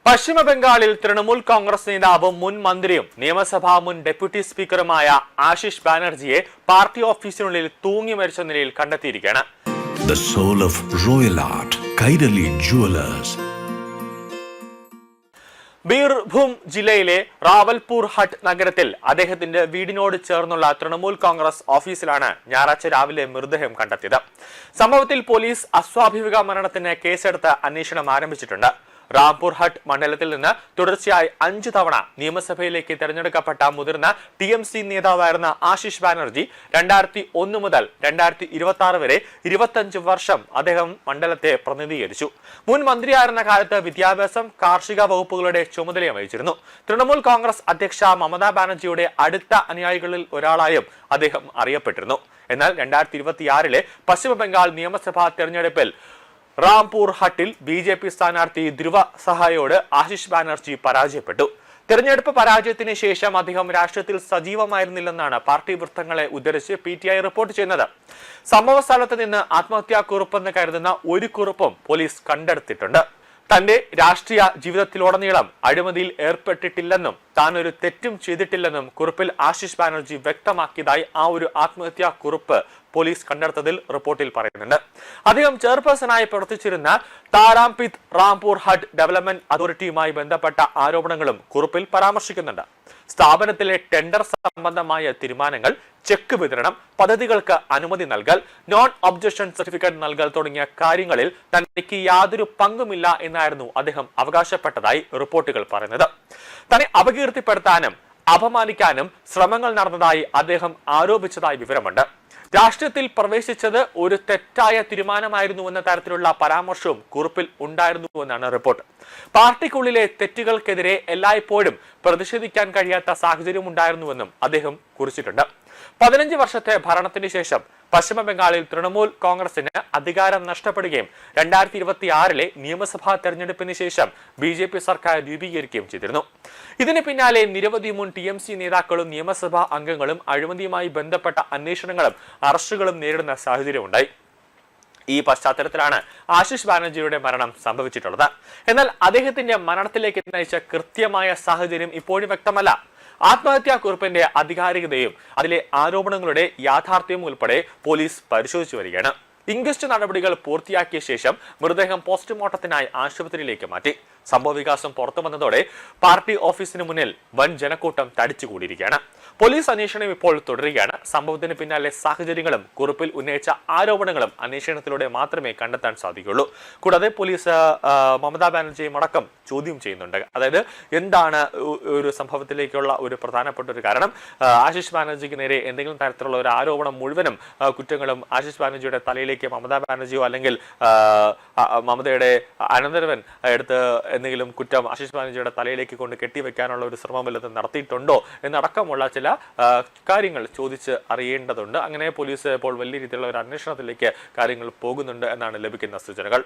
പശ്ചിമ ബംഗാളിൽ തൃണമൂൽ കോൺഗ്രസ് നേതാവും മുൻ മന്ത്രിയും നിയമസഭാ മുൻ ഡെപ്യൂട്ടി സ്പീക്കറുമായ ആശിഷ് ബാനർജിയെ പാർട്ടി ഓഫീസിനുള്ളിൽ തൂങ്ങി മരിച്ച നിലയിൽ കണ്ടെത്തിയിരിക്കുകയാണ്. The soul of royal art, Kairali Jewelers. Birbhum ജില്ലയിലെ റാവൽപൂർ ഹട്ട് നഗരത്തിൽ അദ്ദേഹത്തിന്റെ വീടിനോട് ചേർന്നുള്ള തൃണമൂൽ കോൺഗ്രസ് ഓഫീസിലാണ് ഞായറാഴ്ച രാവിലെ മൃതദേഹം കണ്ടെത്തിയത്. സംഭവത്തിൽ പോലീസ് അസ്വാഭാവിക മരണത്തിന് കേസെടുത്ത് അന്വേഷണം ആരംഭിച്ചിട്ടുണ്ട്. റാംപൂർ ഹട്ട് മണ്ഡലത്തിൽ നിന്ന് തുടർച്ചയായി 5 തവണ നിയമസഭയിലേക്ക് തെരഞ്ഞെടുക്കപ്പെട്ട മുതിർന്ന TMC നേതാവായിരുന്ന ആശിഷ് ബാനർജി 2001 മുതൽ 2026 വരെ 25 വർഷം അദ്ദേഹം മണ്ഡലത്തെ പ്രതിനിധീകരിച്ചു. മുൻ മന്ത്രിയായിരുന്ന കാലത്ത് വിദ്യാഭ്യാസം, കാർഷിക വകുപ്പുകളുടെ ചുമതലയും വഹിച്ചിരുന്നു. തൃണമൂൽ കോൺഗ്രസ് അധ്യക്ഷ മമതാ ബാനർജിയുടെ അടുത്ത അനുയായികളിൽ ഒരാളായും അദ്ദേഹം അറിയപ്പെട്ടിരുന്നു. എന്നാൽ 2026 പശ്ചിമ ബംഗാൾ നിയമസഭാ തെരഞ്ഞെടുപ്പിൽ റാംപൂർ ഹട്ടിൽ BJP സ്ഥാനാർത്ഥി ധ്രുവ സഹായോട് ആശിഷ് ബാനർജി പരാജയപ്പെട്ടു. തെരഞ്ഞെടുപ്പ് പരാജയത്തിന് ശേഷം അദ്ദേഹം രാഷ്ട്രീയത്തിൽ സജീവമായിരുന്നില്ലെന്നാണ് പാർട്ടി വൃത്തങ്ങളെ ഉദ്ധരിച്ച് PTI റിപ്പോർട്ട് ചെയ്യുന്നത്. സംഭവ സ്ഥലത്ത് നിന്ന് ആത്മഹത്യാക്കുറിപ്പെന്ന് കരുതുന്ന ഒരു കുറിപ്പും പോലീസ് കണ്ടെടുത്തിട്ടുണ്ട്. തന്റെ രാഷ്ട്രീയ ജീവിതത്തിലുടനീളം അഴിമതിയിൽ ഏർപ്പെട്ടിട്ടില്ലെന്നും താൻ ഒരു തെറ്റും ചെയ്തിട്ടില്ലെന്നും കുറിപ്പിൽ ആശിഷ് ബാനർജി വ്യക്തമാക്കിയതായി ആ ഒരു ആത്മഹത്യാ കുറിപ്പ് പോലീസ് കണ്ടെടുത്തതിൽ റിപ്പോർട്ടിൽ പറയുന്നുണ്ട്. അദ്ദേഹം ചെയർപേഴ്സണായി പ്രവർത്തിച്ചിരുന്ന താരാംപിത് റാംപൂർ ഹട്ട് ഡെവലപ്മെന്റ് അതോറിറ്റിയുമായി ബന്ധപ്പെട്ട ആരോപണങ്ങളും കുറിപ്പിൽ പരാമർശിക്കുന്നുണ്ട്. സ്ഥാപനത്തിലെ ടെൻഡർ സംബന്ധമായ തീരുമാനങ്ങൾ, ചെക്ക് വിതരണം, പദ്ധതികൾക്ക് അനുമതി നൽകൽ, നോൺ ഒബ്ജക്ഷൻ സർട്ടിഫിക്കറ്റ് നൽകൽ തുടങ്ങിയ കാര്യങ്ങളിൽ തനിക്ക് യാതൊരു പങ്കുമില്ല എന്നായിരുന്നു അദ്ദേഹം അവകാശപ്പെട്ടതായി റിപ്പോർട്ടുകൾ പറയുന്നത്. തന്നെ അപകീർത്തിപ്പെടുത്താനും അപമാനിക്കാനും ശ്രമങ്ങൾ നടന്നതായി അദ്ദേഹം ആരോപിച്ചതായി വിവരമുണ്ട്. രാഷ്ട്രീയത്തിൽ പ്രവേശിച്ചത് ഒരു തെറ്റായ തീരുമാനമായിരുന്നുവെന്ന തരത്തിലുള്ള പരാമർശവും കുറിപ്പിൽ ഉണ്ടായിരുന്നുവെന്നാണ് റിപ്പോർട്ട്. പാർട്ടിക്കുള്ളിലെ തെറ്റുകൾക്കെതിരെ എല്ലായ്പ്പോഴും പ്രതിഷേധിക്കാൻ കഴിയാത്ത സാഹചര്യം ഉണ്ടായിരുന്നുവെന്നും അദ്ദേഹം കുറിച്ചിട്ടുണ്ട്. 15 വർഷത്തെ ഭരണത്തിന് ശേഷം പശ്ചിമ ബംഗാളിൽ തൃണമൂൽ കോൺഗ്രസിന് അധികാരം നഷ്ടപ്പെടുകയും 2026 നിയമസഭാ തെരഞ്ഞെടുപ്പിന് ശേഷം BJP സർക്കാർ രൂപീകരിക്കുകയും ചെയ്തിരുന്നു. ഇതിന് പിന്നാലെ നിരവധി മുൻ TMC നേതാക്കളും നിയമസഭാ അംഗങ്ങളും അഴിമതിയുമായി ബന്ധപ്പെട്ട അന്വേഷണങ്ങളും അറസ്റ്റുകളും നേരിടുന്ന സാഹചര്യമുണ്ടായി. ഈ പശ്ചാത്തലത്തിലാണ് ആശിഷ് ബാനർജിയുടെ മരണം സംഭവിച്ചിട്ടുള്ളത്. എന്നാൽ അദ്ദേഹത്തിന്റെ മരണത്തിലേക്ക് നയിച്ച കൃത്യമായ സാഹചര്യം ഇപ്പോഴും വ്യക്തമല്ല. ആത്മഹത്യാക്കുറിപ്പിന്റെ ആധികാരികതയും അതിലെ ആരോപണങ്ങളുടെ യാഥാർത്ഥ്യവും ഉൾപ്പെടെ പോലീസ് പരിശോധിച്ചു വരികയാണ്. ഇൻക്വസ്റ്റ് നടപടികൾ പൂർത്തിയാക്കിയ ശേഷം മൃതദേഹം പോസ്റ്റ്മോർട്ടത്തിനായി ആശുപത്രിയിലേക്ക് മാറ്റി. സംഭവവികാസം പുറത്തു വന്നതോടെ പാർട്ടി ഓഫീസിന് മുന്നിൽ വൻ ജനക്കൂട്ടം തടിച്ചുകൂടിയിരിക്കുകയാണ്. പോലീസ് അന്വേഷണം ഇപ്പോൾ തുടരുകയാണ്. സംഭവത്തിന് പിന്നാലെ സാഹചര്യങ്ങളും കുറിപ്പിൽ ഉന്നയിച്ച ആരോപണങ്ങളും അന്വേഷണത്തിലൂടെ മാത്രമേ കണ്ടെത്താൻ സാധിക്കുള്ളൂ. കൂടാതെ പോലീസ് മമതാ ബാനർജിയും അടക്കം ചോദ്യം ചെയ്യുന്നുണ്ട്. അതായത് എന്താണ് ഒരു സംഭവത്തിലേക്കുള്ള ഒരു പ്രധാനപ്പെട്ട ഒരു കാരണം? ആശിഷ് ബാനർജിക്ക് നേരെ എന്തെങ്കിലും തരത്തിലുള്ള ഒരു ആരോപണം മുഴുവനും കുറ്റങ്ങളും ആശിഷ് ബാനർജിയുടെ തലയിലേക്ക് മമതാ ബാനർജിയോ അല്ലെങ്കിൽ മമതയുടെ അനന്തരവൻ എടുത്ത് എന്തെങ്കിലും കുറ്റം ആശിഷ് ബാനർജിയുടെ തലയിലേക്ക് കൊണ്ട് കെട്ടിവെക്കാനുള്ള ഒരു ശ്രമം വല്ലതും നടത്തിയിട്ടുണ്ടോ എന്നടക്കമുള്ള ചില കാര്യങ്ങൾ ചോദിച്ച് അറിയേണ്ടതുണ്ട്. അങ്ങനെ പോലീസ് ഇപ്പോൾ വലിയ രീതിയിലുള്ള ഒരു അന്വേഷണത്തിലേക്ക് കാര്യങ്ങൾ പോകുന്നുണ്ട് എന്നാണ് ലഭിക്കുന്ന സൂചനകൾ.